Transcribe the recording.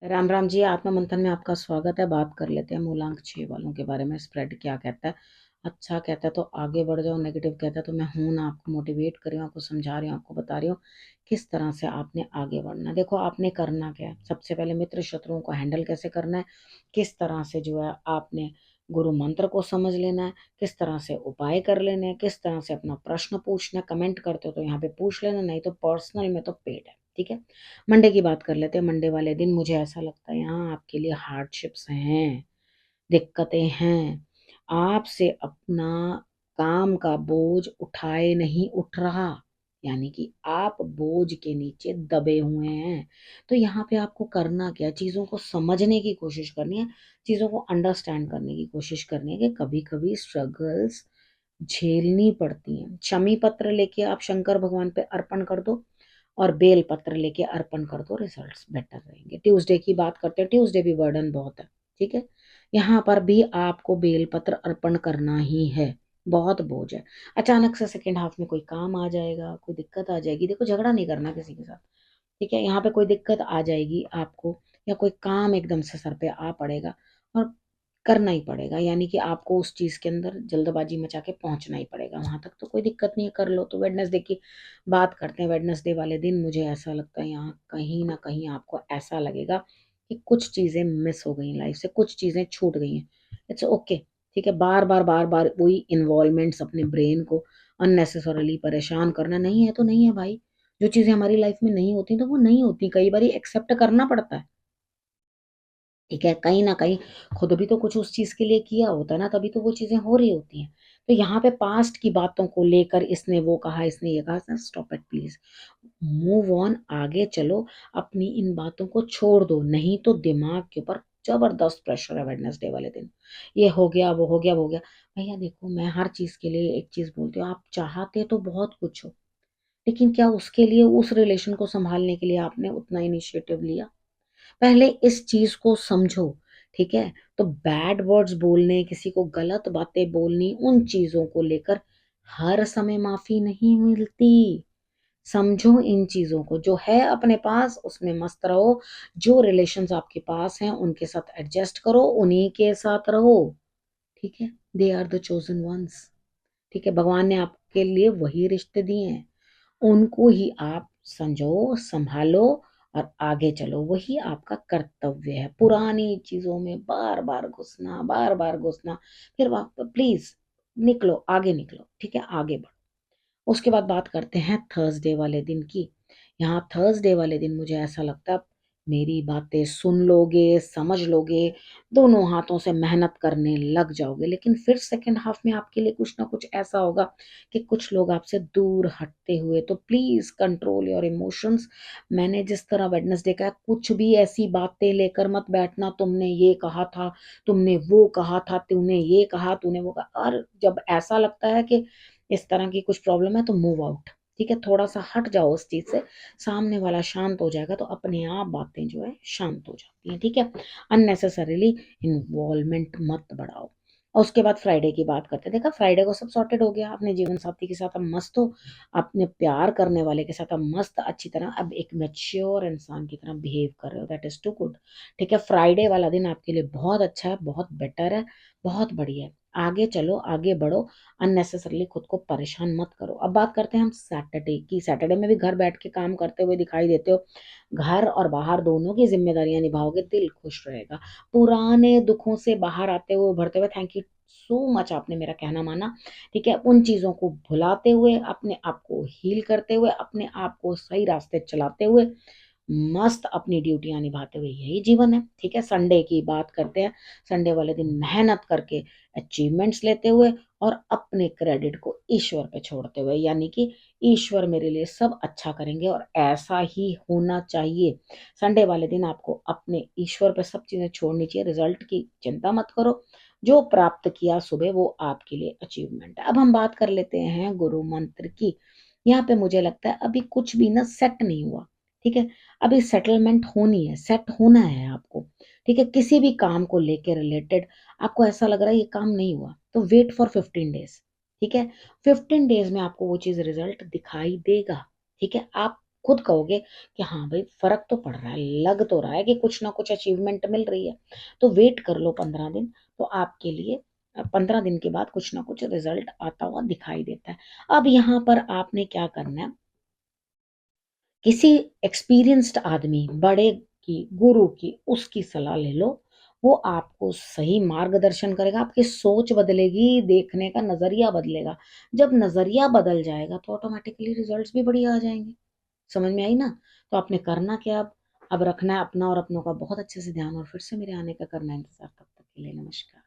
राम राम जी। आत्मा मंथन में आपका स्वागत है। बात कर लेते हैं मूलांक 6 वालों के बारे में। स्प्रेड क्या कहता है? अच्छा कहता है तो आगे बढ़ जाओ, नेगेटिव कहता है तो मैं हूं ना, आपको मोटिवेट कर रही हूँ, आपको समझा रही हूँ, आपको बता रही हूँ किस तरह से आपने आगे बढ़ना है। देखो आपने करना क्या है, सबसे पहले मित्र शत्रुओं को हैंडल कैसे करना है, किस तरह से जो है आपने गुरु मंत्र को समझ लेना है, किस तरह से उपाय कर लेने हैं, किस तरह से अपना प्रश्न पूछना है। कमेंट करते हो तो यहाँ पे पूछ लेना, नहीं तो पर्सनल में तो पेड है, ठीक है। मंडे की बात कर लेते हैं। मंडे वाले दिन मुझे ऐसा लगता है यहाँ आपके लिए हार्डशिप्स हैं, दिक्कतें हैं। आपसे अपना काम का बोझ उठाए नहीं उठ रहा, यानी कि आप बोझ के नीचे दबे हुए हैं। तो यहाँ पे आपको करना क्या, चीजों को समझने की कोशिश करनी है, चीजों को अंडरस्टैंड करने की कोशिश करनी है कि कभी कभी स्ट्रगल्स झेलनी पड़ती हैं। शमी पत्र लेके आप शंकर भगवान पे अर्पण कर दो और बेल पत्र लेके अर्पण कर दो, रिजल्ट्स बेटर रहेंगे। ट्यूसडे की बात करते हैं, ट्यूसडे भी बर्डन बहुत है, ठीक है। यहाँ पर भी आपको बेल पत्र अर्पण करना ही है, बहुत बोझ है। अचानक से सेकेंड हाफ में कोई काम आ जाएगा, कोई दिक्कत आ जाएगी। देखो झगड़ा नहीं करना किसी के साथ, ठीक है। यहाँ पे कोई दिक्कत आ जाएगी आपको, या कोई काम एकदम से सर पे आ पड़ेगा और करना ही पड़ेगा, यानी कि आपको उस चीज के अंदर जल्दबाजी मचा के पहुंचना ही पड़ेगा वहां तक। तो कोई दिक्कत नहीं है, कर लो। तो वेडनेसडे की बात करते हैं। वेडनेसडे वाले दिन मुझे ऐसा लगता है यहाँ कहीं ना कहीं आपको ऐसा लगेगा कि कुछ चीजें मिस हो गई लाइफ से, कुछ चीजें छूट गई हैं। इट्स ओके, ठीक है। बार बार वही इन्वॉल्वमेंट्स अपने ब्रेन को अननेसेसरली परेशान करना नहीं है तो नहीं है भाई। जो चीजें हमारी लाइफ में नहीं होती तो वो नहीं होती, कई बार एक्सेप्ट करना पड़ता है, ठीक है। कहीं ना कहीं खुद भी तो कुछ उस चीज के लिए किया होता है ना, तभी तो वो चीजें हो रही होती हैं। तो यहाँ पे पास्ट की बातों को लेकर इसने वो कहा, इसने ये कहा, stop it please. Move on, आगे चलो। अपनी इन बातों को छोड़ दो, नहीं तो दिमाग के ऊपर जबरदस्त प्रेशर है वेडनेसडे वाले दिन। ये हो गया, वो हो गया, वो हो गया। भैया देखो, मैं हर चीज के लिए एक चीज बोलती हूँ, आप चाहते तो बहुत कुछ हो, लेकिन क्या उसके लिए, उस रिलेशन को संभालने के लिए आपने उतना इनिशिएटिव लिया? पहले इस चीज को समझो, ठीक है। तो बैड वर्ड्स बोलने, किसी को गलत बातें बोलनी, उन चीजों को लेकर हर समय माफी नहीं मिलती। समझो इन चीजों को, जो है अपने पास उसमें मस्त रहो। जो रिलेशंस आपके पास हैं उनके साथ एडजस्ट करो, उन्हीं के साथ रहो, ठीक है। They are the chosen ones, ठीक है। भगवान ने आपके लिए वही रिश्ते दिए हैं, उनको ही आप संजो, संभालो और आगे चलो। वही आपका कर्तव्य है। पुरानी चीजों में बार बार घुसना, बार बार घुसना, फिर प्लीज निकलो, आगे निकलो, ठीक है, आगे बढ़ो। उसके बाद बात करते हैं थर्सडे वाले दिन की। यहाँ थर्सडे वाले दिन मुझे ऐसा लगता है मेरी बातें सुन लोगे, समझ लोगे, दोनों हाथों से मेहनत करने लग जाओगे, लेकिन फिर सेकंड हाफ में आपके लिए कुछ ना कुछ ऐसा होगा कि कुछ लोग आपसे दूर हटते हुए। तो प्लीज कंट्रोल योर इमोशंस। मैंने जिस तरह वेडनेसडे का, कुछ भी ऐसी बातें लेकर मत बैठना, तुमने ये कहा था, तुमने वो कहा था, तूने ये कहा, तूने वो कहा। और जब ऐसा लगता है कि इस तरह की कुछ प्रॉब्लम है तो मूव आउट, ठीक है। थोड़ा सा हट जाओ उस चीज से, सामने वाला शांत हो जाएगा तो अपने आप बातें जो है शांत हो जाती हैं, ठीक है। अननेसेसरीली इन्वॉल्वमेंट मत बढ़ाओ। और उसके बाद फ्राइडे की बात करते हैं। देखा, फ्राइडे को सब सॉर्टेड हो गया, अपने जीवन साथी के साथ अब मस्त हो, अपने प्यार करने वाले के साथ अब मस्त अच्छी तरह, अब एक मैच्योर इंसान की तरह बिहेव कर रहे हो, दैट इज टू गुड, ठीक है। फ्राइडे वाला दिन आपके लिए बहुत अच्छा है, बहुत बेटर है, बहुत बढ़िया है। आगे चलो, आगे बढ़ो, अननेसेसरली खुद को परेशान मत करो। अब बात करते हैं हम सैटरडे की। सैटरडे में भी घर बैठ के काम करते हुए दिखाई देते हो, घर और बाहर दोनों की जिम्मेदारियां निभाओगे, दिल खुश रहेगा। पुराने दुखों से बाहर आते हुए, उभरते हुए, थैंक यू सो मच, आपने मेरा कहना माना, ठीक है। उन चीजों को भुलाते हुए, अपने आप को हील करते हुए, अपने आप को सही रास्ते चलाते हुए, मस्त अपनी ड्यूटियां निभाते हुए, यही जीवन है, ठीक है। संडे की बात करते हैं। संडे वाले दिन मेहनत करके अचीवमेंट्स लेते हुए और अपने क्रेडिट को ईश्वर पे छोड़ते हुए, यानी कि ईश्वर मेरे लिए सब अच्छा करेंगे और ऐसा ही होना चाहिए। संडे वाले दिन आपको अपने ईश्वर पे सब चीजें छोड़नी चाहिए। रिजल्ट की चिंता मत करो, जो प्राप्त किया सुबह वो आपके लिए अचीवमेंट है। अब हम बात कर लेते हैं गुरु मंत्र की। यहाँ पे मुझे लगता है अभी कुछ भी ना सेट नहीं हुआ, ठीक है। अभी सेटलमेंट होनी है, सेट होना है आपको, ठीक है। किसी भी काम को लेके रिलेटेड आपको ऐसा लग रहा है ये काम नहीं हुआ, तो वेट फॉर 15 डेज, ठीक है। 15 डेज में आपको वो चीज रिजल्ट दिखाई देगा, ठीक है। आप खुद कहोगे कि हाँ भाई फर्क तो पड़ रहा है, लग तो रहा है कि कुछ ना कुछ अचीवमेंट मिल रही है। तो वेट कर लो 15 दिन, तो आपके लिए 15 दिन के बाद कुछ ना कुछ रिजल्ट आता हुआ दिखाई देता है। अब यहाँ पर आपने क्या करना है, किसी एक्सपीरियंस्ड आदमी, बड़े की, गुरु की, उसकी सलाह ले लो। वो आपको सही मार्गदर्शन करेगा, आपकी सोच बदलेगी, देखने का नजरिया बदलेगा। जब नजरिया बदल जाएगा तो ऑटोमेटिकली रिजल्ट्स भी बढ़िया आ जाएंगे। समझ में आई ना? तो आपने करना क्या, अब रखना है अपना और अपनों का बहुत अच्छे से ध्यान, और फिर से मेरे आने का करना है इंतजार। तब तक के लिए नमस्कार।